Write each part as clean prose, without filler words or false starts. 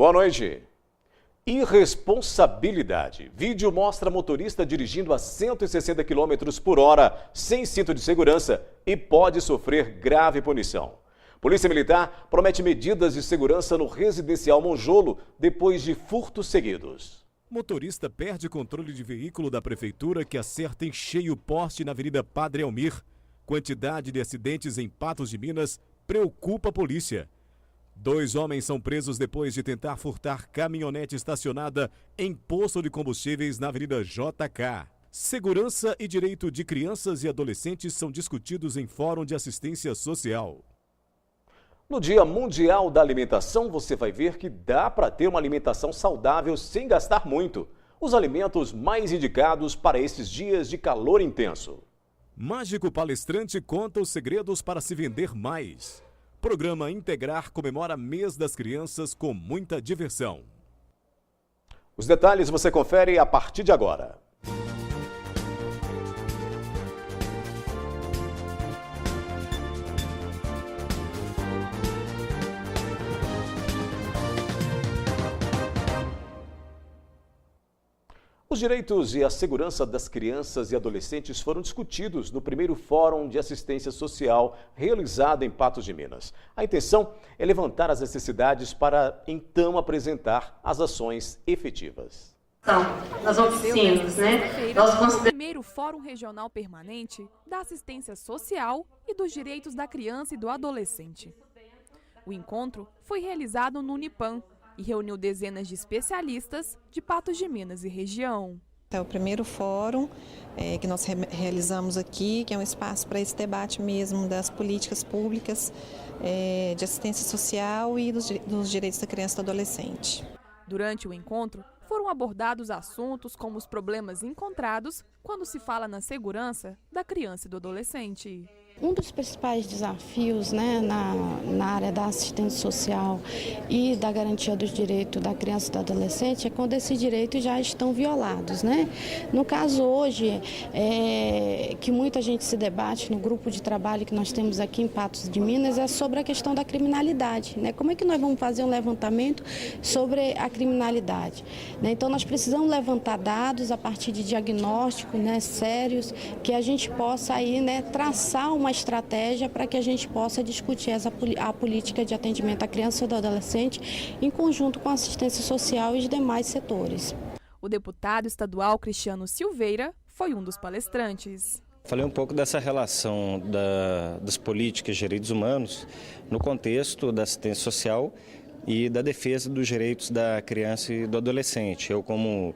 Boa noite. Irresponsabilidade. Vídeo mostra motorista dirigindo a 160 km por hora sem cinto de segurança e pode sofrer grave punição. Polícia Militar promete medidas de segurança no residencial Monjolo depois de furtos seguidos. Motorista perde controle de veículo da prefeitura que acerta em cheio poste na Avenida Padre Almir. Quantidade de acidentes em Patos de Minas preocupa a polícia. 2 homens são presos depois de tentar furtar caminhonete estacionada em posto de combustíveis na Avenida JK. Segurança e direito de crianças e adolescentes são discutidos em Fórum de Assistência Social. No Dia Mundial da Alimentação, você vai ver que dá para ter uma alimentação saudável sem gastar muito. Os alimentos mais indicados para esses dias de calor intenso. Mágico palestrante conta os segredos para se vender mais. Programa Integrar comemora Mês das Crianças com muita diversão. Os detalhes você confere a partir de agora. Os direitos e a segurança das crianças e adolescentes foram discutidos no primeiro Fórum de Assistência Social realizado em Patos de Minas. A intenção é levantar as necessidades para, então, apresentar as ações efetivas. Nas oficinas, né? O primeiro Fórum Regional Permanente da Assistência Social e dos Direitos da Criança e do Adolescente. O encontro foi realizado no Unipan e reuniu dezenas de especialistas de Patos de Minas e região. É o primeiro fórum que nós realizamos aqui, que é um espaço para esse debate mesmo das políticas públicas de assistência social e dos direitos da criança e do adolescente. Durante o encontro, foram abordados assuntos como os problemas encontrados quando se fala na segurança da criança e do adolescente. Um dos principais desafios, né, na área da assistência social e da garantia dos direitos da criança e do adolescente é quando esses direitos já estão violados, né? No caso hoje, que muita gente se debate no grupo de trabalho que nós temos aqui em Patos de Minas, é sobre a questão da criminalidade, né? Como é que nós vamos fazer um levantamento sobre a criminalidade, né? Então nós precisamos levantar dados a partir de diagnósticos, né, sérios, que a gente possa aí, né, traçar uma estratégia para que a gente possa discutir a política de atendimento à criança e ao adolescente em conjunto com a assistência social e os demais setores. O deputado estadual Cristiano Silveira foi um dos palestrantes. Falei um pouco dessa relação das políticas de direitos humanos no contexto da assistência social e da defesa dos direitos da criança e do adolescente. Eu, como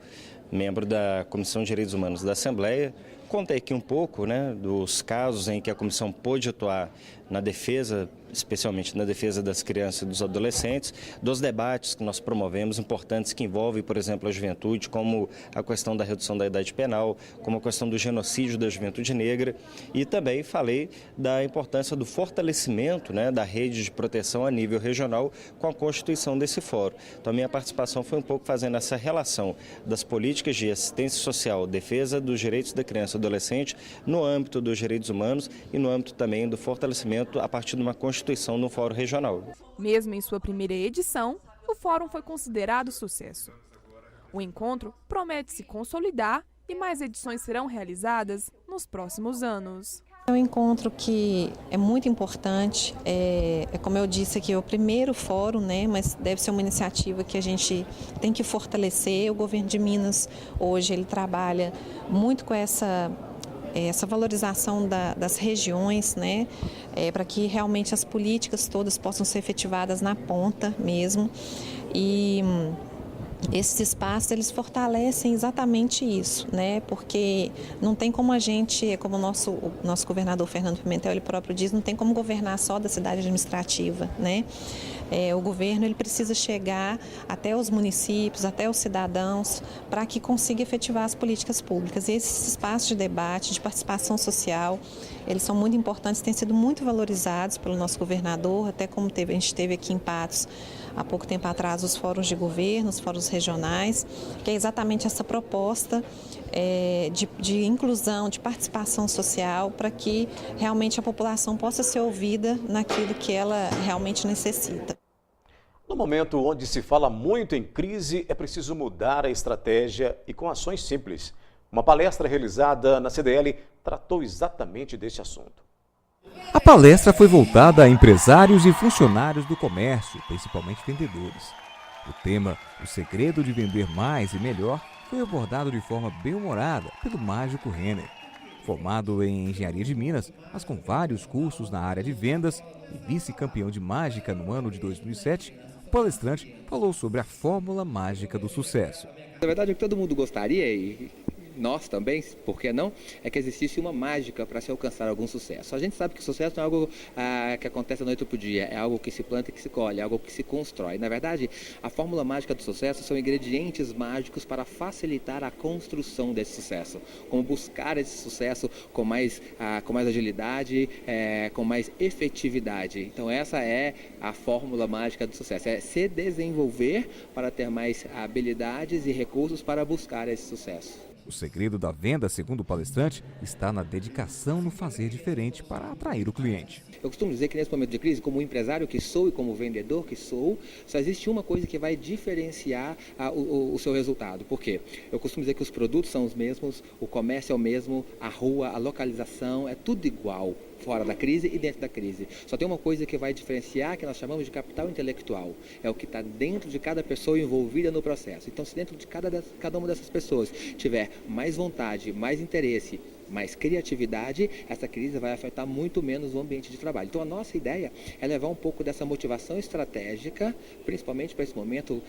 membro da Comissão de Direitos Humanos da Assembleia, contei aqui um pouco, né, dos casos em que a comissão pôde atuar na defesa, especialmente na defesa das crianças e dos adolescentes, dos debates que nós promovemos, importantes que envolvem, por exemplo, a juventude, como a questão da redução da idade penal, como a questão do genocídio da juventude negra, e também falei da importância do fortalecimento, né, da rede de proteção a nível regional com a constituição desse fórum. Então a minha participação foi um pouco fazendo essa relação das políticas de assistência social, defesa dos direitos da criança e do adolescente, no âmbito dos direitos humanos e no âmbito também do fortalecimento a partir de uma constituição no Fórum Regional. Mesmo em sua primeira edição, o Fórum foi considerado sucesso. O encontro promete se consolidar e mais edições serão realizadas nos próximos anos. É um encontro que é muito importante, como eu disse aqui, é o primeiro fórum, né, mas deve ser uma iniciativa que a gente tem que fortalecer. O governo de Minas hoje ele trabalha muito com essa valorização das regiões, né, para que realmente as políticas todas possam ser efetivadas na ponta mesmo. E esses espaços, eles fortalecem exatamente isso, né? Porque não tem como a gente, como o nosso governador Fernando Pimentel, ele próprio diz, não tem como governar só da cidade administrativa, né? O governo ele precisa chegar até os municípios, até os cidadãos, para que consiga efetivar as políticas públicas. E esses espaços de debate, de participação social, eles são muito importantes, têm sido muito valorizados pelo nosso governador, até como a gente teve aqui em Patos, há pouco tempo atrás, os fóruns de governo, os fóruns regionais, que é exatamente essa proposta de inclusão, de participação social, para que realmente a população possa ser ouvida naquilo que ela realmente necessita. No momento onde se fala muito em crise, é preciso mudar a estratégia e com ações simples. Uma palestra realizada na CDL tratou exatamente deste assunto. A palestra foi voltada a empresários e funcionários do comércio, principalmente vendedores. O tema, o segredo de vender mais e melhor, foi abordado de forma bem-humorada pelo mágico Renner. Formado em Engenharia de Minas, mas com vários cursos na área de vendas e vice-campeão de mágica no ano de 2007, o palestrante falou sobre a fórmula mágica do sucesso. Na verdade, o que todo mundo gostaria, e nós também, por que não, é que existisse uma mágica para se alcançar algum sucesso. A gente sabe que o sucesso não é algo que acontece da noite para o dia, é algo que se planta e que se colhe, é algo que se constrói. Na verdade, a fórmula mágica do sucesso são ingredientes mágicos para facilitar a construção desse sucesso, como buscar esse sucesso com mais agilidade, com mais efetividade. Então essa é a fórmula mágica do sucesso, é se desenvolver para ter mais habilidades e recursos para buscar esse sucesso. O segredo da venda, segundo o palestrante, está na dedicação no fazer diferente para atrair o cliente. Eu costumo dizer que nesse momento de crise, como empresário que sou e como vendedor que sou, só existe uma coisa que vai diferenciar o seu resultado. Por quê? Eu costumo dizer que os produtos são os mesmos, o comércio é o mesmo, a rua, a localização, é tudo igual, fora da crise e dentro da crise. Só tem uma coisa que vai diferenciar, que nós chamamos de capital intelectual. É o que está dentro de cada pessoa envolvida no processo. Então, se dentro de cada uma dessas pessoas tiver mais vontade, mais interesse, mais criatividade, essa crise vai afetar muito menos o ambiente de trabalho. Então, a nossa ideia é levar um pouco dessa motivação estratégica, principalmente para esse momento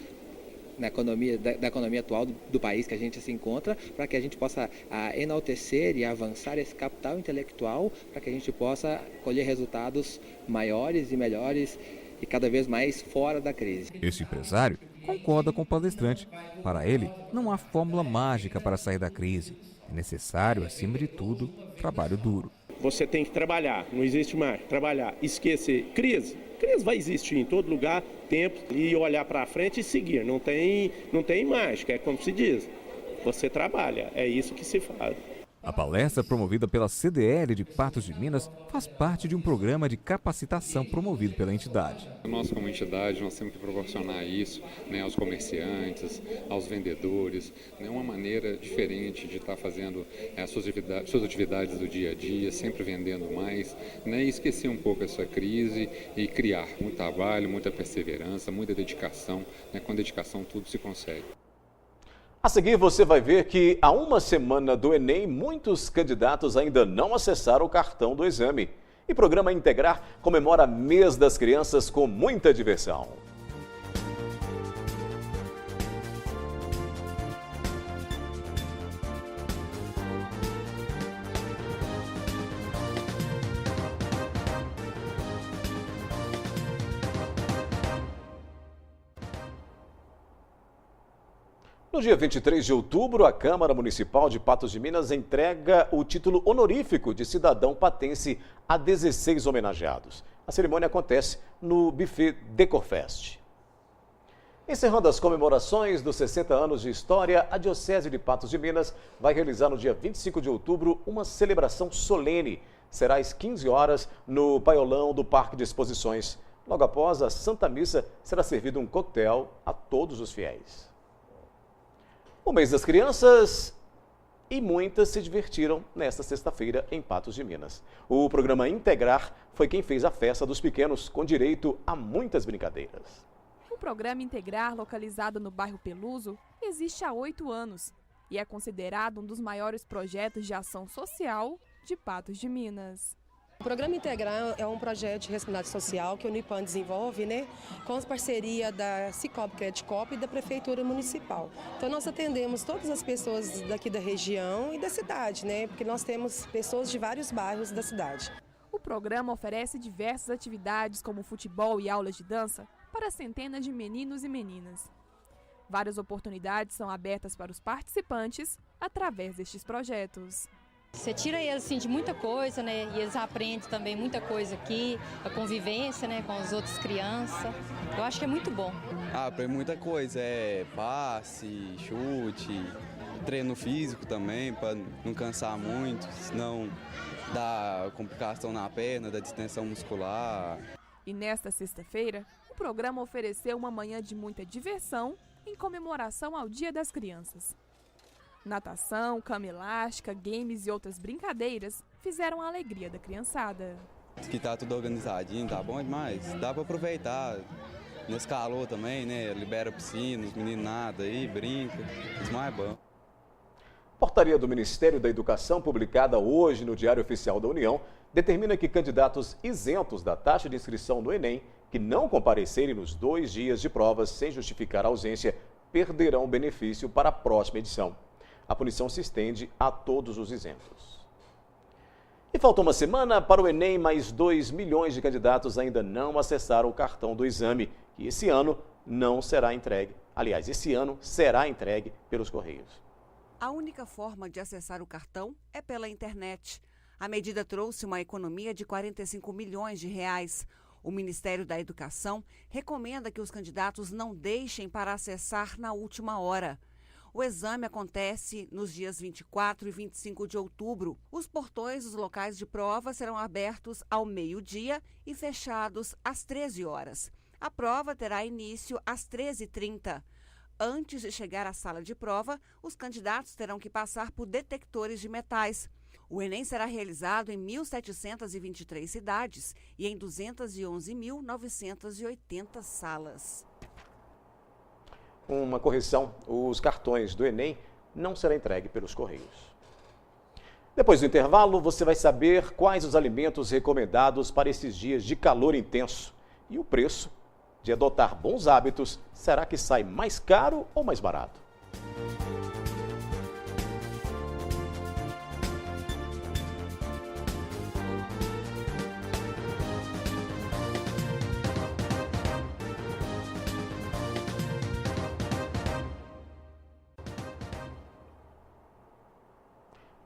da economia atual do país que a gente se encontra, para que a gente possa enaltecer e avançar esse capital intelectual, para que a gente possa colher resultados maiores e melhores e cada vez mais fora da crise. Este empresário concorda com o palestrante. Para ele, não há fórmula mágica para sair da crise. É necessário, acima de tudo, trabalho duro. Você tem que trabalhar, não existe mais trabalhar, esquecer crise. Crise vai existir em todo lugar, tempo, e olhar para frente e seguir. Não tem mágica, é como se diz. Você trabalha, é isso que se faz. A palestra, promovida pela CDL de Patos de Minas, faz parte de um programa de capacitação promovido pela entidade. Nós, como entidade, nós temos que proporcionar isso, aos comerciantes, aos vendedores, uma maneira diferente de estar fazendo suas atividades do dia a dia, sempre vendendo mais, e esquecer um pouco essa crise e criar muito trabalho, muita perseverança, muita dedicação. Com dedicação tudo se consegue. A seguir, você vai ver que há uma semana do Enem, muitos candidatos ainda não acessaram o cartão do exame. E o programa Integrar comemora Mês das Crianças com muita diversão. No dia 23 de outubro, a Câmara Municipal de Patos de Minas entrega o título honorífico de cidadão patense a 16 homenageados. A cerimônia acontece no buffet Decorfest. Encerrando as comemorações dos 60 anos de história, a Diocese de Patos de Minas vai realizar no dia 25 de outubro uma celebração solene. Será às 15 horas no paiolão do Parque de Exposições. Logo após a Santa Missa, será servido um coquetel a todos os fiéis. O mês das crianças e muitas se divertiram nesta sexta-feira em Patos de Minas. O programa Integrar foi quem fez a festa dos pequenos com direito a muitas brincadeiras. O programa Integrar, localizado no bairro Peluso, existe há 8 anos e é considerado um dos maiores projetos de ação social de Patos de Minas. O Programa Integrar é um projeto de responsabilidade social que o Unipan desenvolve, com as parcerias da Cicobi Credit Coop e da Prefeitura Municipal. Então nós atendemos todas as pessoas daqui da região e da cidade, porque nós temos pessoas de vários bairros da cidade. O programa oferece diversas atividades como futebol e aulas de dança para centenas de meninos e meninas. Várias oportunidades são abertas para os participantes através destes projetos. Você tira eles de muita coisa, e eles aprendem também muita coisa aqui, a convivência, com as outras crianças. Eu acho que é muito bom. Aprende muita coisa, passe, chute, treino físico também, para não cansar muito, senão dá complicação na perna, dá distensão muscular. E nesta sexta-feira, o programa ofereceu uma manhã de muita diversão em comemoração ao Dia das Crianças. Natação, cama elástica, games e outras brincadeiras fizeram a alegria da criançada. Que tá tudo organizadinho, tá bom demais. Dá para aproveitar nesse calor também, né? Libera piscina, os meninos nadam aí, brincam, isso mais é bom. Portaria do Ministério da Educação, publicada hoje no Diário Oficial da União, determina que candidatos isentos da taxa de inscrição no Enem, que não comparecerem nos 2 dias de provas sem justificar a ausência, perderão o benefício para a próxima edição. A punição se estende a todos os isentos. E falta uma semana para o Enem, mais 2 milhões de candidatos ainda não acessaram o cartão do exame, que esse ano não será entregue. Aliás, esse ano será entregue pelos Correios. A única forma de acessar o cartão é pela internet. A medida trouxe uma economia de 45 milhões de reais. O Ministério da Educação recomenda que os candidatos não deixem para acessar na última hora. O exame acontece nos dias 24 e 25 de outubro. Os portões dos locais de prova serão abertos ao meio-dia e fechados às 13 horas. A prova terá início às 13h30. Antes de chegar à sala de prova, os candidatos terão que passar por detectores de metais. O Enem será realizado em 1.723 cidades e em 211.980 salas. Uma correção, os cartões do Enem não serão entregues pelos Correios. Depois do intervalo, você vai saber quais os alimentos recomendados para esses dias de calor intenso. E o preço de adotar bons hábitos, será que sai mais caro ou mais barato?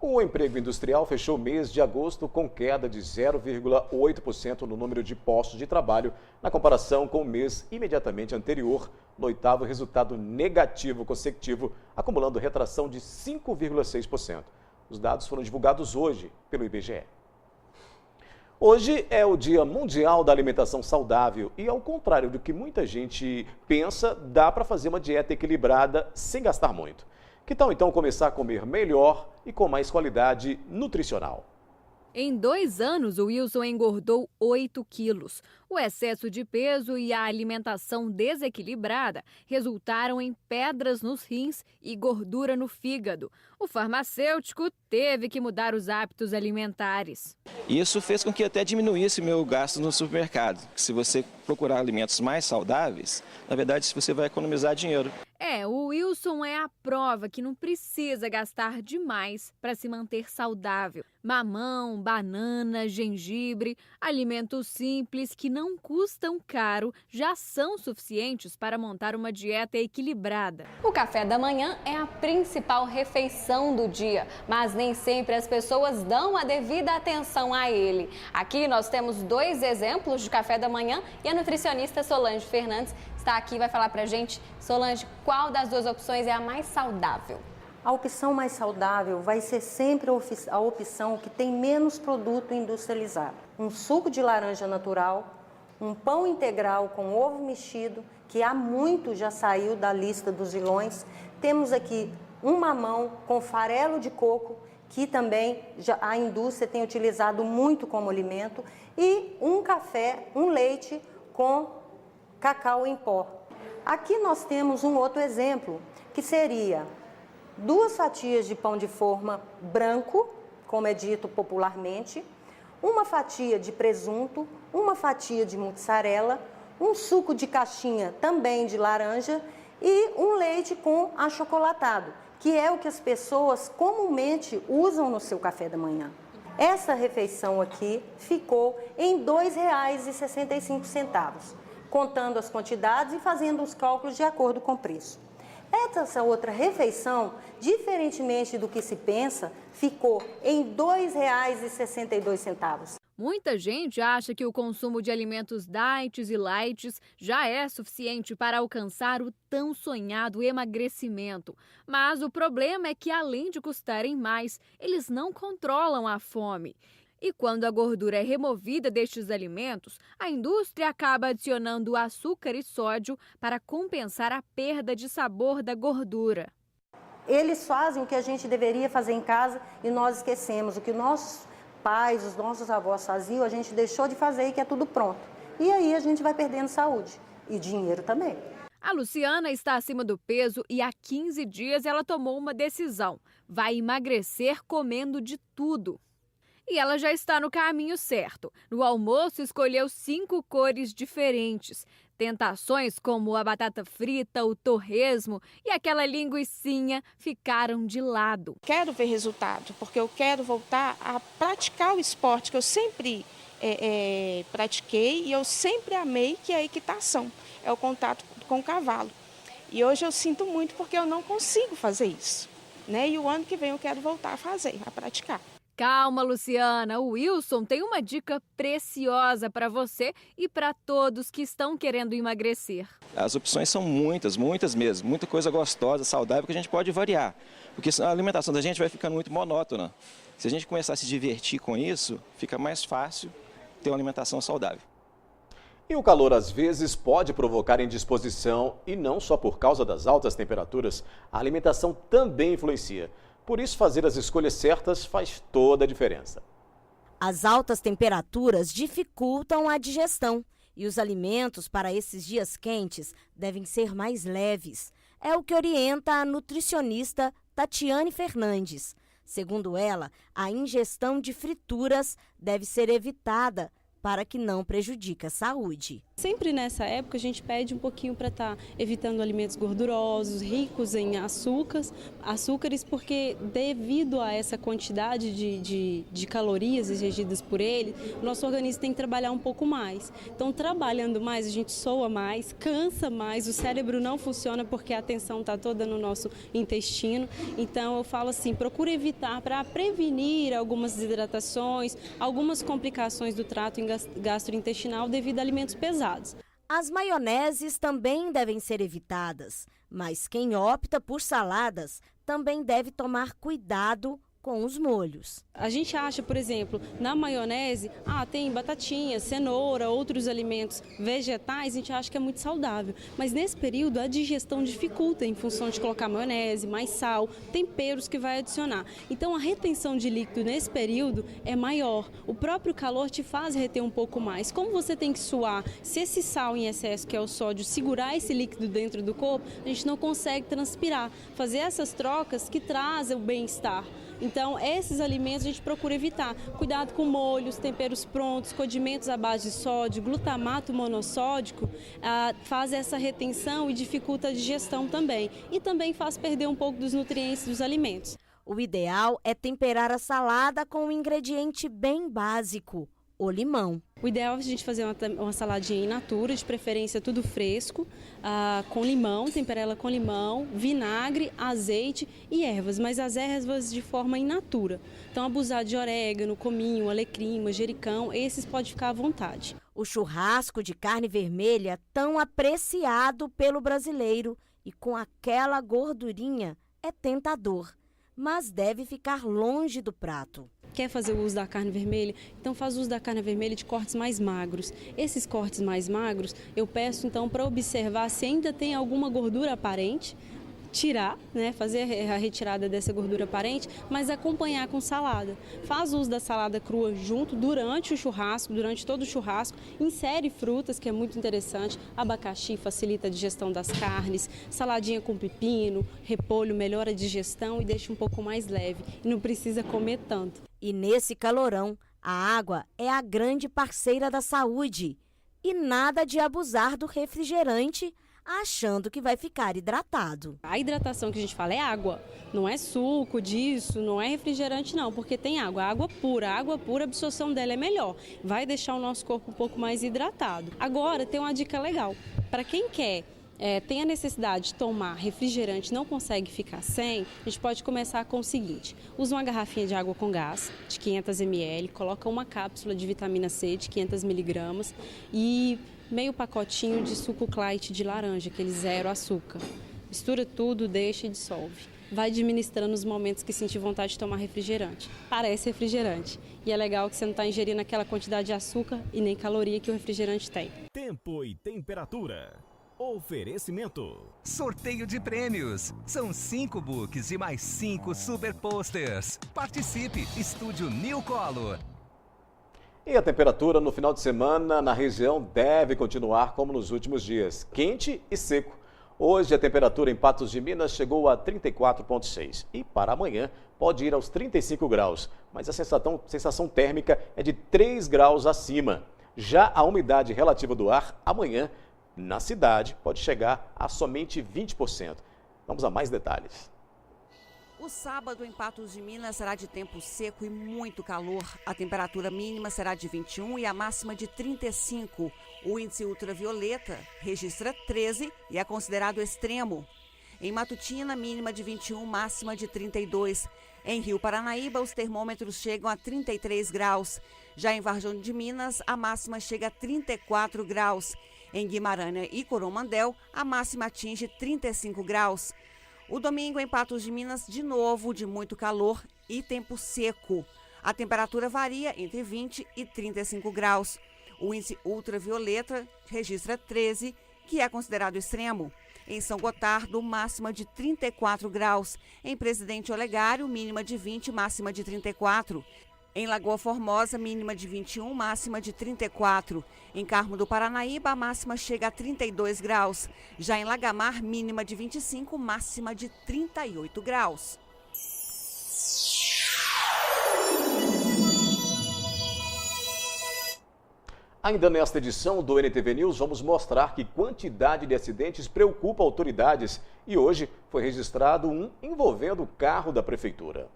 O emprego industrial fechou o mês de agosto com queda de 0,8% no número de postos de trabalho na comparação com o mês imediatamente anterior, no 8º resultado negativo consecutivo, acumulando retração de 5,6%. Os dados foram divulgados hoje pelo IBGE. Hoje é o Dia Mundial da Alimentação Saudável e, ao contrário do que muita gente pensa, dá para fazer uma dieta equilibrada sem gastar muito. Que tal então começar a comer melhor e com mais qualidade nutricional? Em 2 anos, o Wilson engordou 8 quilos. O excesso de peso e a alimentação desequilibrada resultaram em pedras nos rins e gordura no fígado. O farmacêutico teve que mudar os hábitos alimentares. Isso fez com que até diminuísse meu gasto no supermercado. Se você procurar alimentos mais saudáveis, na verdade você vai economizar dinheiro. O Wilson é a prova que não precisa gastar demais para se manter saudável. Mamão, banana, gengibre, alimentos simples que não custam caro já são suficientes para montar uma dieta equilibrada. O café da manhã é a principal refeição do dia, mas nem sempre as pessoas dão a devida atenção a ele. Aqui nós temos 2 exemplos de café da manhã e a nutricionista Solange Fernandes está aqui e vai falar pra gente. Solange, qual das 2 opções é a mais saudável? A opção mais saudável vai ser sempre a opção que tem menos produto industrializado. Um suco de laranja natural, um pão integral com ovo mexido, que há muito já saiu da lista dos vilões. Temos aqui um mamão com farelo de coco, que também a indústria tem utilizado muito como alimento, e um café, um leite com cacau em pó. Aqui nós temos um outro exemplo, que seria 2 fatias de pão de forma branco, como é dito popularmente, uma fatia de presunto, uma fatia de mussarela, um suco de caixinha também de laranja e um leite com achocolatado, que é o que as pessoas comumente usam no seu café da manhã. Essa refeição aqui ficou em R$ 2,65, contando as quantidades e fazendo os cálculos de acordo com o preço. Essa outra refeição, diferentemente do que se pensa, ficou em R$ 2,62. Muita gente acha que o consumo de alimentos diets e lights já é suficiente para alcançar o tão sonhado emagrecimento. Mas o problema é que, além de custarem mais, eles não controlam a fome. E quando a gordura é removida destes alimentos, a indústria acaba adicionando açúcar e sódio para compensar a perda de sabor da gordura. Eles fazem o que a gente deveria fazer em casa e nós esquecemos. O que nossos pais, os nossos avós faziam, a gente deixou de fazer e que é tudo pronto. E aí a gente vai perdendo saúde e dinheiro também. A Luciana está acima do peso e há 15 dias ela tomou uma decisão. Vai emagrecer comendo de tudo. E ela já está no caminho certo. No almoço, escolheu 5 cores diferentes. Tentações como a batata frita, o torresmo e aquela linguicinha ficaram de lado. Quero ver resultado, porque eu quero voltar a praticar o esporte que eu sempre pratiquei e eu sempre amei, que é a equitação, é o contato com o cavalo. E hoje eu sinto muito porque eu não consigo fazer isso, né? E o ano que vem eu quero voltar a fazer, a praticar. Calma, Luciana. O Wilson tem uma dica preciosa para você e para todos que estão querendo emagrecer. As opções são muitas mesmo. Muita coisa gostosa, saudável que a gente pode variar. Porque a alimentação da gente vai ficando muito monótona. Se a gente começar a se divertir com isso, fica mais fácil ter uma alimentação saudável. E o calor às vezes pode provocar indisposição e não só por causa das altas temperaturas, a alimentação também influencia. Por isso, fazer as escolhas certas faz toda a diferença. As altas temperaturas dificultam a digestão e os alimentos para esses dias quentes devem ser mais leves. É o que orienta a nutricionista Tatiane Fernandes. Segundo ela, a ingestão de frituras deve ser evitada para que não prejudique a saúde. Sempre nessa época a gente pede um pouquinho para estar evitando alimentos gordurosos, ricos em açúcares, porque devido a essa quantidade de calorias exigidas por ele, o nosso organismo tem que trabalhar um pouco mais. Então, trabalhando mais, a gente soa mais, cansa mais, o cérebro não funciona porque a atenção está toda no nosso intestino. Então, eu falo assim, procure evitar para prevenir algumas desidratações, algumas complicações do trato gastrointestinal devido a alimentos pesados. As maioneses também devem ser evitadas, mas quem opta por saladas também deve tomar cuidado com os molhos. A gente acha, por exemplo, na maionese, tem batatinha, cenoura, outros alimentos vegetais, a gente acha que é muito saudável. Mas nesse período a digestão dificulta em função de colocar maionese, mais sal, temperos que vai adicionar. Então a retenção de líquido nesse período é maior. O próprio calor te faz reter um pouco mais. Como você tem que suar, se esse sal em excesso, que é o sódio, segurar esse líquido dentro do corpo, a gente não consegue transpirar. Fazer essas trocas que trazem o bem-estar. Então, esses alimentos a gente procura evitar. Cuidado com molhos, temperos prontos, condimentos à base de sódio, glutamato monossódico, faz essa retenção e dificulta a digestão também. E também faz perder um pouco dos nutrientes dos alimentos. O ideal é temperar a salada com um ingrediente bem básico, o limão. O ideal é a gente fazer uma saladinha in natura, de preferência tudo fresco, com limão, temperar ela com limão, vinagre, azeite e ervas, mas as ervas de forma in natura. Então abusar de orégano, cominho, alecrim, manjericão, esses pode ficar à vontade. O churrasco de carne vermelha, tão apreciado pelo brasileiro e com aquela gordurinha, é tentador, mas deve ficar longe do prato. Quer fazer o uso da carne vermelha? Então faz uso da carne vermelha de cortes mais magros. Esses cortes mais magros, eu peço então para observar se ainda tem alguma gordura aparente, tirar, né, fazer a retirada dessa gordura aparente, mas acompanhar com salada. Faz uso da salada crua junto durante o churrasco, durante todo o churrasco. Insere frutas, que é muito interessante. Abacaxi facilita a digestão das carnes. Saladinha com pepino, repolho melhora a digestão e deixa um pouco mais leve. E não precisa comer tanto. E nesse calorão, a água é a grande parceira da saúde. E nada de abusar do refrigerante achando que vai ficar hidratado. A hidratação que a gente fala é água, não é suco disso, não é refrigerante não, porque tem água, água pura, a absorção dela é melhor, vai deixar o nosso corpo um pouco mais hidratado. Agora tem uma dica legal, para quem quer tem a necessidade de tomar refrigerante, não consegue ficar sem, a gente pode começar com o seguinte: usa uma garrafinha de água com gás de 500 ml, coloca uma cápsula de vitamina C de 500 miligramas e meio pacotinho de suco Clyde de laranja, aquele 0 açúcar. Mistura tudo, deixa e dissolve. vai administrando os momentos que sentir vontade de tomar refrigerante. Parece refrigerante. E é legal que você não está ingerindo aquela quantidade de açúcar e nem caloria que o refrigerante tem. Tempo e temperatura. Oferecimento. Sorteio de prêmios. São 5 books e mais 5 super posters. Participe. Estúdio New Color. E a temperatura no final de semana na região deve continuar como nos últimos dias, quente e seco. Hoje a temperatura em Patos de Minas chegou a 34,6 e para amanhã pode ir aos 35 graus, mas a sensação térmica é de 3 graus acima. Já a umidade relativa do ar amanhã na cidade pode chegar a somente 20%. Vamos a mais detalhes. O sábado em Patos de Minas será de tempo seco e muito calor. A temperatura mínima será de 21 e a máxima de 35. O índice ultravioleta registra 13 e é considerado extremo. Em Matutina, mínima de 21, máxima de 32. Em Rio Paranaíba, os termômetros chegam a 33 graus. Já em Varjão de Minas, a máxima chega a 34 graus. Em Guimarães e Coromandel, a máxima atinge 35 graus. O domingo em Patos de Minas, de novo, de muito calor e tempo seco. A temperatura varia entre 20 e 35 graus. O índice ultravioleta registra 13, que é considerado extremo. Em São Gotardo, máxima de 34 graus. Em Presidente Olegário, mínima de 20, máxima de 34. Em Lagoa Formosa, mínima de 21, máxima de 34. Em Carmo do Paranaíba, a máxima chega a 32 graus. Já em Lagamar, mínima de 25, máxima de 38 graus. Ainda nesta edição do NTV News, vamos mostrar que quantidade de acidentes preocupa autoridades e hoje foi registrado um envolvendo o carro da prefeitura.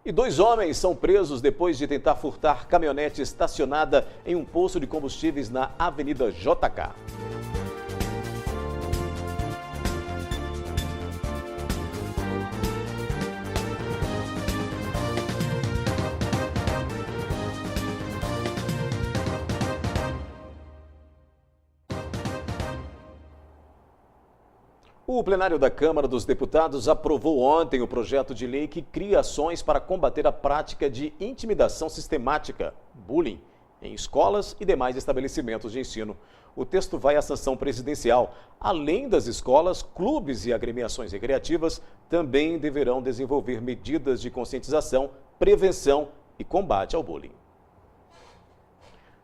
E 2 homens são presos depois de tentar furtar caminhonete estacionada em um posto de combustíveis na Avenida JK. O plenário da Câmara dos Deputados aprovou ontem o projeto de lei que cria ações para combater a prática de intimidação sistemática, bullying, em escolas e demais estabelecimentos de ensino. O texto vai à sanção presidencial. Além das escolas, clubes e agremiações recreativas também deverão desenvolver medidas de conscientização, prevenção e combate ao bullying.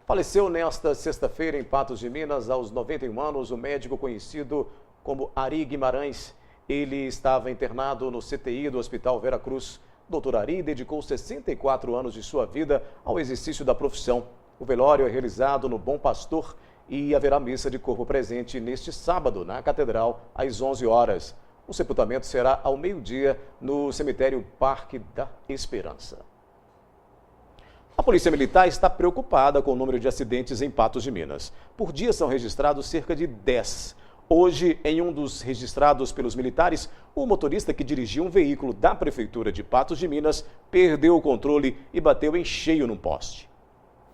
Faleceu nesta sexta-feira em Patos de Minas, aos 91 anos, o médico conhecido como Ari Guimarães. Ele estava internado no CTI do Hospital Vera Cruz. Dr. Ari dedicou 64 anos de sua vida ao exercício da profissão. O velório é realizado no Bom Pastor e haverá missa de corpo presente neste sábado na Catedral, às 11 horas. O sepultamento será ao meio-dia no cemitério Parque da Esperança. A Polícia Militar está preocupada com o número de acidentes em Patos de Minas. Por dia são registrados cerca de 10. Hoje, em um dos registrados pelos militares, o motorista que dirigia um veículo da Prefeitura de Patos de Minas perdeu o controle e bateu em cheio num poste.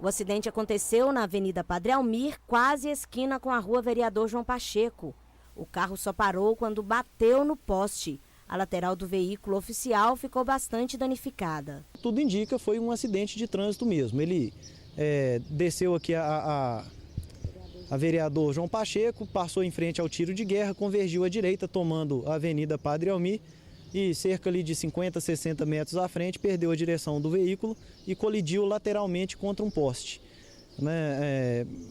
O acidente aconteceu na Avenida Padre Almir, quase esquina com a Rua Vereador João Pacheco. O carro só parou quando bateu no poste. A lateral do veículo oficial ficou bastante danificada. Tudo indica foi um acidente de trânsito mesmo. Ele desceu aqui a Vereador João Pacheco, passou em frente ao tiro de guerra, convergiu à direita, tomando a Avenida Padre Almir e cerca ali de 50, 60 metros à frente, perdeu a direção do veículo e colidiu lateralmente contra um poste.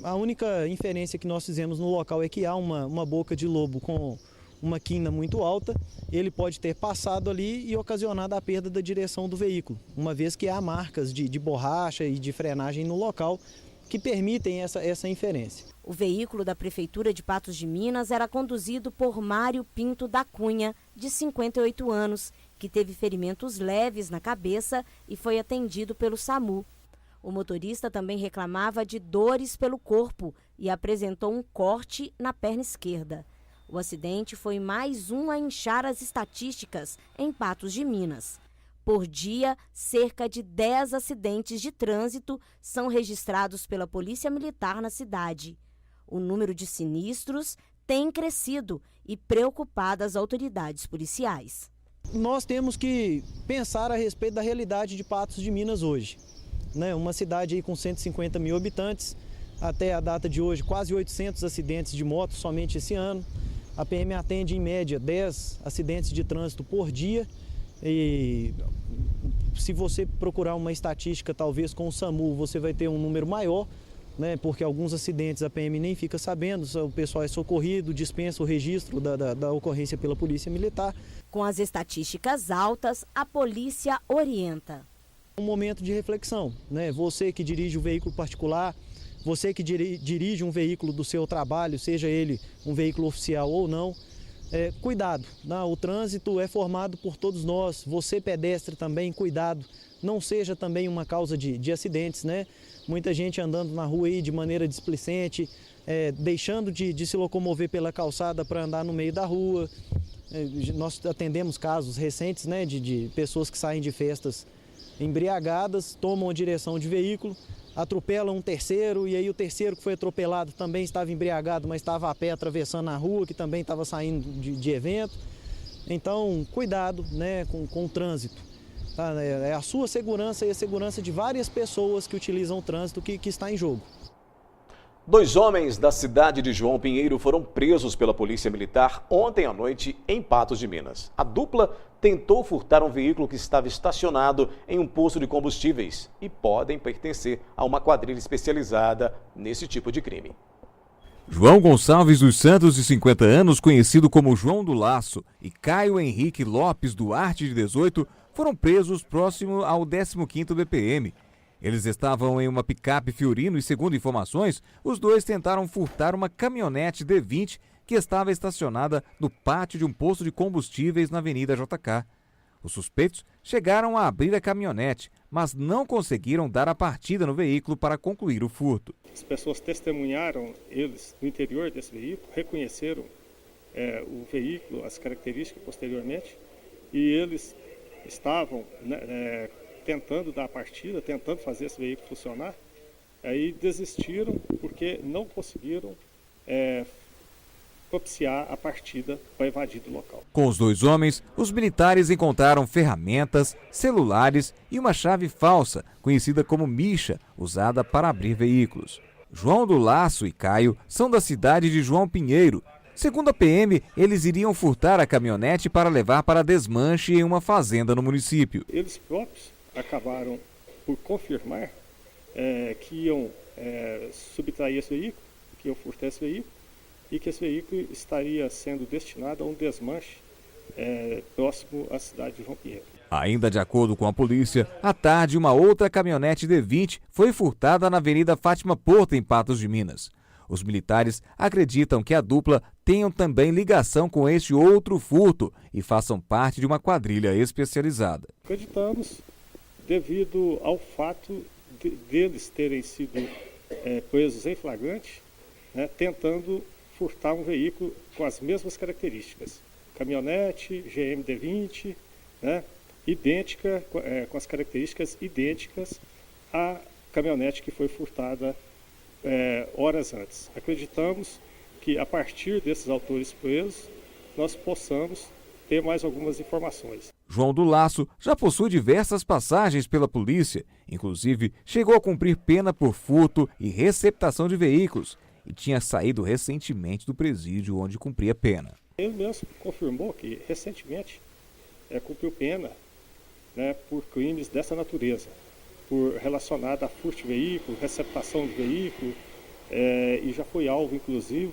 A única inferência que nós fizemos no local é que há uma boca de lobo com uma quina muito alta. Ele pode ter passado ali e ocasionado a perda da direção do veículo, uma vez que há marcas de borracha e de frenagem no local que permitem essa inferência. O veículo da Prefeitura de Patos de Minas era conduzido por Mário Pinto da Cunha, de 58 anos, que teve ferimentos leves na cabeça e foi atendido pelo SAMU. O motorista também reclamava de dores pelo corpo e apresentou um corte na perna esquerda. O acidente foi mais um a inchar as estatísticas em Patos de Minas. Por dia, cerca de 10 acidentes de trânsito são registrados pela Polícia Militar na cidade. O número de sinistros tem crescido e preocupado as autoridades policiais. Nós temos que pensar a respeito da realidade de Patos de Minas hoje, né? Uma cidade aí com 150 mil habitantes, até a data de hoje quase 800 acidentes de moto somente esse ano. A PM atende em média 10 acidentes de trânsito por dia e se você procurar uma estatística talvez com o SAMU você vai ter um número maior, né? Porque alguns acidentes a PM nem fica sabendo, o pessoal é socorrido, dispensa o registro da ocorrência pela Polícia Militar. Com as estatísticas altas, a polícia orienta. Um momento de reflexão, né? Você que dirige um veículo particular, você que dirige um veículo do seu trabalho, seja ele um veículo oficial ou não, cuidado, né? O trânsito é formado por todos nós, você pedestre também, cuidado, não seja também uma causa de acidentes, né? Muita gente andando na rua aí de maneira displicente, deixando de se locomover pela calçada para andar no meio da rua. Nós atendemos casos recentes, né, de pessoas que saem de festas embriagadas, tomam a direção de veículo, atropelam um terceiro e aí o terceiro que foi atropelado também estava embriagado, mas estava a pé atravessando a rua, que também estava saindo de evento. Então, cuidado, né, com o trânsito. Tá? É a sua segurança e a segurança de várias pessoas que utilizam o trânsito que está em jogo. 2 homens da cidade de João Pinheiro foram presos pela Polícia Militar ontem à noite em Patos de Minas. A dupla tentou furtar um veículo que estava estacionado em um posto de combustíveis e podem pertencer a uma quadrilha especializada nesse tipo de crime. João Gonçalves dos Santos, de 50 anos, conhecido como João do Laço, e Caio Henrique Lopes Duarte, de 18, foram presos próximo ao 15º BPM. Eles estavam em uma picape Fiorino e, segundo informações, os dois tentaram furtar uma caminhonete D20 que estava estacionada no pátio de um posto de combustíveis na Avenida JK. Os suspeitos chegaram a abrir a caminhonete, mas não conseguiram dar a partida no veículo para concluir o furto. As pessoas testemunharam eles no interior desse veículo, reconheceram o veículo, as características posteriormente, e eles estavam tentando dar a partida, tentando fazer esse veículo funcionar, aí desistiram porque não conseguiram propiciar a partida para evadir do local. Com os 2 homens, os militares encontraram ferramentas, celulares e uma chave falsa, conhecida como micha, usada para abrir veículos. João do Laço e Caio são da cidade de João Pinheiro. Segundo a PM, eles iriam furtar a caminhonete para levar para desmanche em uma fazenda no município. Eles próprios acabaram por confirmar que iam subtrair esse veículo, que iam furtar esse veículo e que esse veículo estaria sendo destinado a um desmanche próximo à cidade de João Pinheiro. Ainda de acordo com a polícia, à tarde uma outra caminhonete D20 foi furtada na Avenida Fátima Porto, em Patos de Minas. Os militares acreditam que a dupla tenham também ligação com este outro furto e façam parte de uma quadrilha especializada. Acreditamos devido ao fato deles terem sido presos em flagrante, né, tentando furtar um veículo com as mesmas características. Caminhonete, GM D20, né, idêntica, com as características idênticas à caminhonete que foi furtada horas antes. Acreditamos que a partir desses autores presos, nós possamos ter mais algumas informações. João do Laço já possui diversas passagens pela polícia, inclusive chegou a cumprir pena por furto e receptação de veículos e tinha saído recentemente do presídio onde cumpria pena. Ele mesmo confirmou que recentemente cumpriu pena, né, por crimes dessa natureza, por relacionado a furto de veículo, receptação de veículo, e já foi alvo, inclusive,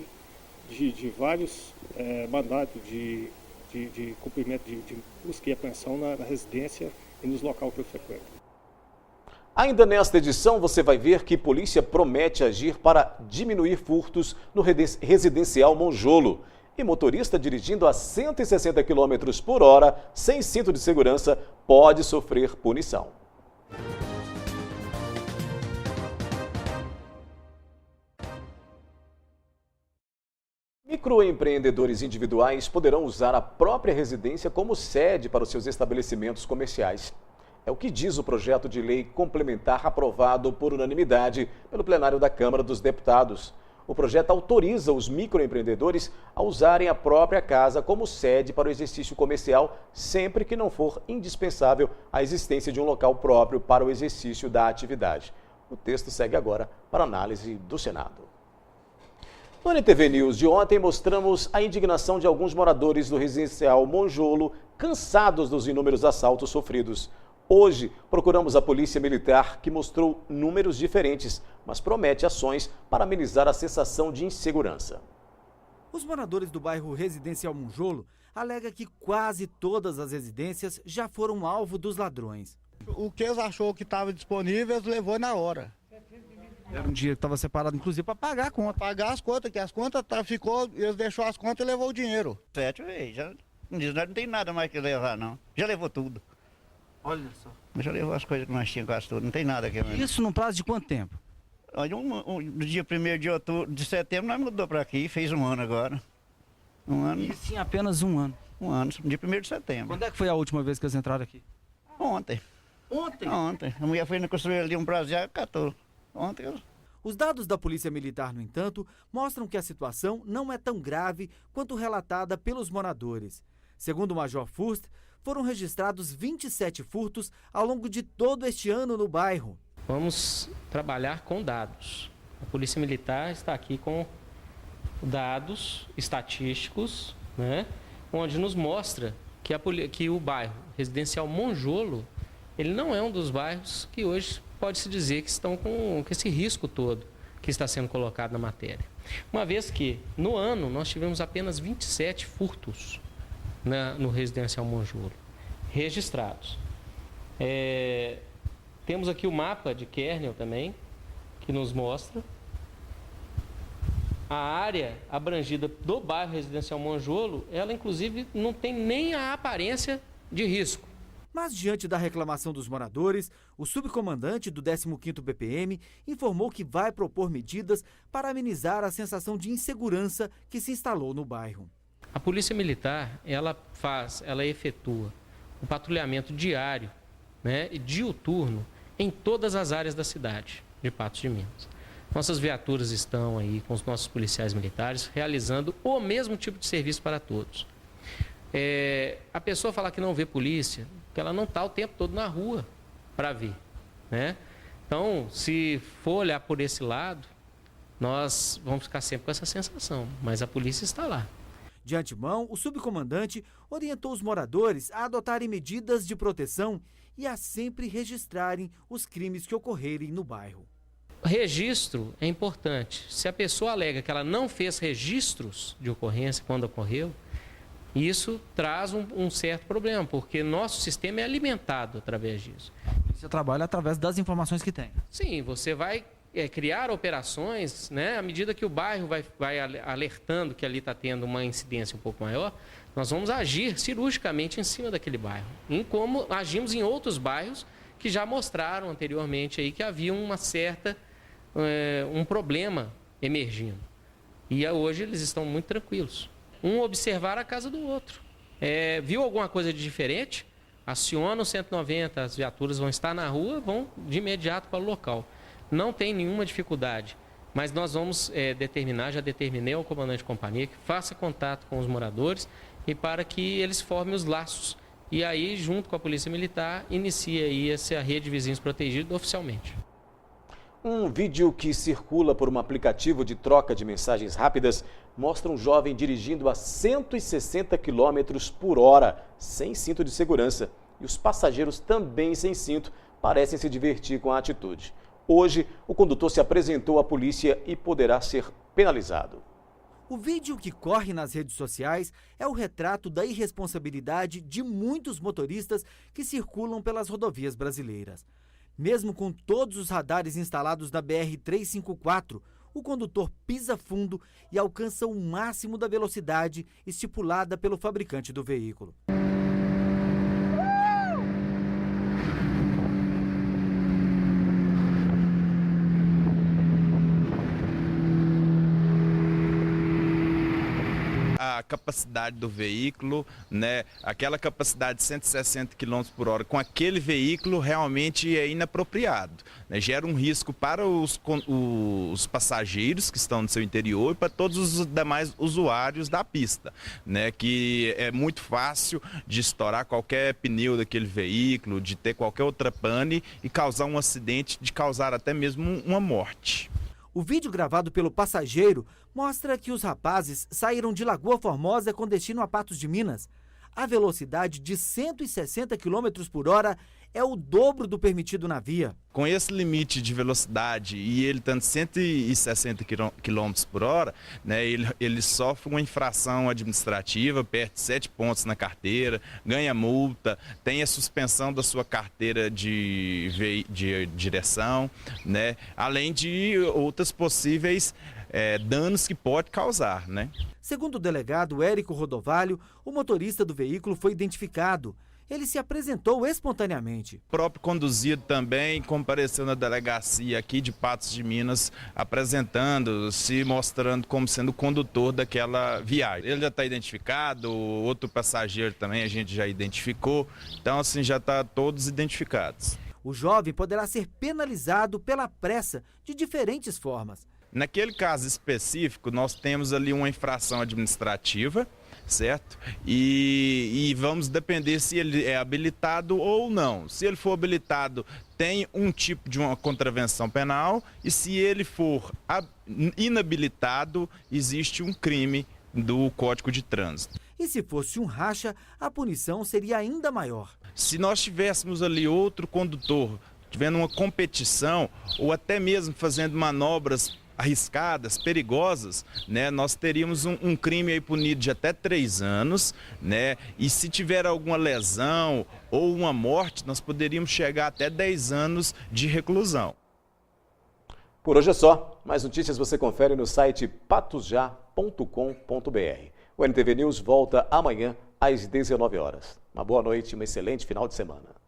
de vários mandados de cumprimento de busca e apreensão na residência e nos locais que ele frequenta. Ainda nesta edição, você vai ver que polícia promete agir para diminuir furtos no residencial Monjolo. E motorista dirigindo a 160 km por hora, sem cinto de segurança, pode sofrer punição. Microempreendedores individuais poderão usar a própria residência como sede para os seus estabelecimentos comerciais. É o que diz o projeto de lei complementar aprovado por unanimidade pelo plenário da Câmara dos Deputados. O projeto autoriza os microempreendedores a usarem a própria casa como sede para o exercício comercial, sempre que não for indispensável a existência de um local próprio para o exercício da atividade. O texto segue agora para análise do Senado. No NTV News de ontem, mostramos a indignação de alguns moradores do residencial Monjolo, cansados dos inúmeros assaltos sofridos. Hoje, procuramos a Polícia Militar, que mostrou números diferentes, mas promete ações para amenizar a sensação de insegurança. Os moradores do bairro Residencial Monjolo alegam que quase todas as residências já foram alvo dos ladrões. O que eles achou que estava disponível, eles levou na hora. Era um dinheiro que estava separado, inclusive, para pagar a conta. Pagar as contas, que as contas ficou, eles deixou as contas e levou o dinheiro. 7 vezes, já não tem nada mais que levar, não. Já levou tudo. Olha só. Já levou as coisas que nós tínhamos quase tudo, não tem nada aqui. Isso num prazo de quanto tempo? Olha, no dia 1º de setembro, nós mudou para aqui, fez um ano agora. Um ano. Isso em apenas um ano? Um ano, dia 1º de setembro. Quando é que foi a última vez que eles entraram aqui? Ontem. Ontem? Ontem. A mulher foi construir ali um braseado e catou. Ontem. Os dados da Polícia Militar, no entanto, mostram que a situação não é tão grave quanto relatada pelos moradores. Segundo o Major Furst, foram registrados 27 furtos ao longo de todo este ano no bairro. Vamos trabalhar com dados. A Polícia Militar está aqui com dados estatísticos, né, onde nos mostra que o bairro Residencial Monjolo, ele não é um dos bairros que hoje pode-se dizer que estão com esse risco todo que está sendo colocado na matéria. Uma vez que, no ano, nós tivemos apenas 27 furtos no Residencial Monjolo, registrados. Temos aqui o mapa de Kernel também, que nos mostra a área abrangida do bairro Residencial Monjolo, ela inclusive não tem nem a aparência de risco. Mas diante da reclamação dos moradores, o subcomandante do 15º BPM informou que vai propor medidas para amenizar a sensação de insegurança que se instalou no bairro. A Polícia Militar, ela efetua o patrulhamento diário, né, e diuturno em todas as áreas da cidade de Patos de Minas. Nossas viaturas estão aí com os nossos policiais militares realizando o mesmo tipo de serviço para todos. A pessoa falar que não vê polícia, que ela não está o tempo todo na rua para ver, né? Então, se for olhar por esse lado, nós vamos ficar sempre com essa sensação, mas a polícia está lá. De antemão, o subcomandante orientou os moradores a adotarem medidas de proteção e a sempre registrarem os crimes que ocorrerem no bairro. O registro é importante. Se a pessoa alega que ela não fez registros de ocorrência quando ocorreu, isso traz um certo problema, porque nosso sistema é alimentado através disso. Você trabalha através das informações que tem? Sim, você vai criar operações, né? À medida que o bairro vai alertando que ali está tendo uma incidência um pouco maior, nós vamos agir cirurgicamente em cima daquele bairro, como agimos em outros bairros que já mostraram anteriormente aí que havia um problema emergindo. E hoje eles estão muito tranquilos. Um observar a casa do outro. Viu alguma coisa de diferente? Aciona o 190, as viaturas vão estar na rua, vão de imediato para o local. Não tem nenhuma dificuldade, mas nós vamos já determinei ao comandante de companhia que faça contato com os moradores e para que eles formem os laços. E aí, junto com a Polícia Militar, inicia aí essa rede de vizinhos protegidos oficialmente. Um vídeo que circula por um aplicativo de troca de mensagens rápidas mostra um jovem dirigindo a 160 km por hora, sem cinto de segurança. E os passageiros também sem cinto parecem se divertir com a atitude. Hoje, o condutor se apresentou à polícia e poderá ser penalizado. O vídeo que corre nas redes sociais é o retrato da irresponsabilidade de muitos motoristas que circulam pelas rodovias brasileiras. Mesmo com todos os radares instalados na BR-354, o condutor pisa fundo e alcança o máximo da velocidade estipulada pelo fabricante do veículo. A capacidade do veículo, né? Aquela capacidade de 160 km por hora com aquele veículo realmente é inapropriado, né? Gera um risco para os passageiros que estão no seu interior e para todos os demais usuários da pista, né? Que é muito fácil de estourar qualquer pneu daquele veículo, de ter qualquer outra pane e causar um acidente, de causar até mesmo uma morte. O vídeo gravado pelo passageiro mostra que os rapazes saíram de Lagoa Formosa com destino a Patos de Minas. A velocidade de 160 km por hora é o dobro do permitido na via. Com esse limite de velocidade e ele estando 160 km por hora, né, ele sofre uma infração administrativa, perde 7 pontos na carteira, ganha multa, tem a suspensão da sua carteira de direção, né, além de outras possíveis danos que pode causar, né? Segundo o delegado Érico Rodovalho, o motorista do veículo foi identificado. Ele se apresentou espontaneamente. O próprio conduzido também compareceu na delegacia aqui de Patos de Minas, se mostrando como sendo o condutor daquela viagem. Ele já está identificado, o outro passageiro também a gente já identificou, então assim já está todos identificados. O jovem poderá ser penalizado pela pressa de diferentes formas. Naquele caso específico, nós temos ali uma infração administrativa, certo? E vamos depender se ele é habilitado ou não. Se ele for habilitado, tem um tipo de uma contravenção penal, e se ele for inabilitado, existe um crime do Código de Trânsito. E se fosse um racha, a punição seria ainda maior. Se nós tivéssemos ali outro condutor, tivendo uma competição, ou até mesmo fazendo manobras arriscadas, perigosas, né, nós teríamos um crime aí punido de até 3 anos, né, e se tiver alguma lesão ou uma morte, nós poderíamos chegar até 10 anos de reclusão. Por hoje é só. Mais notícias você confere no site patosjá.com.br. O NTV News volta amanhã às 19 horas. Uma boa noite e um excelente final de semana.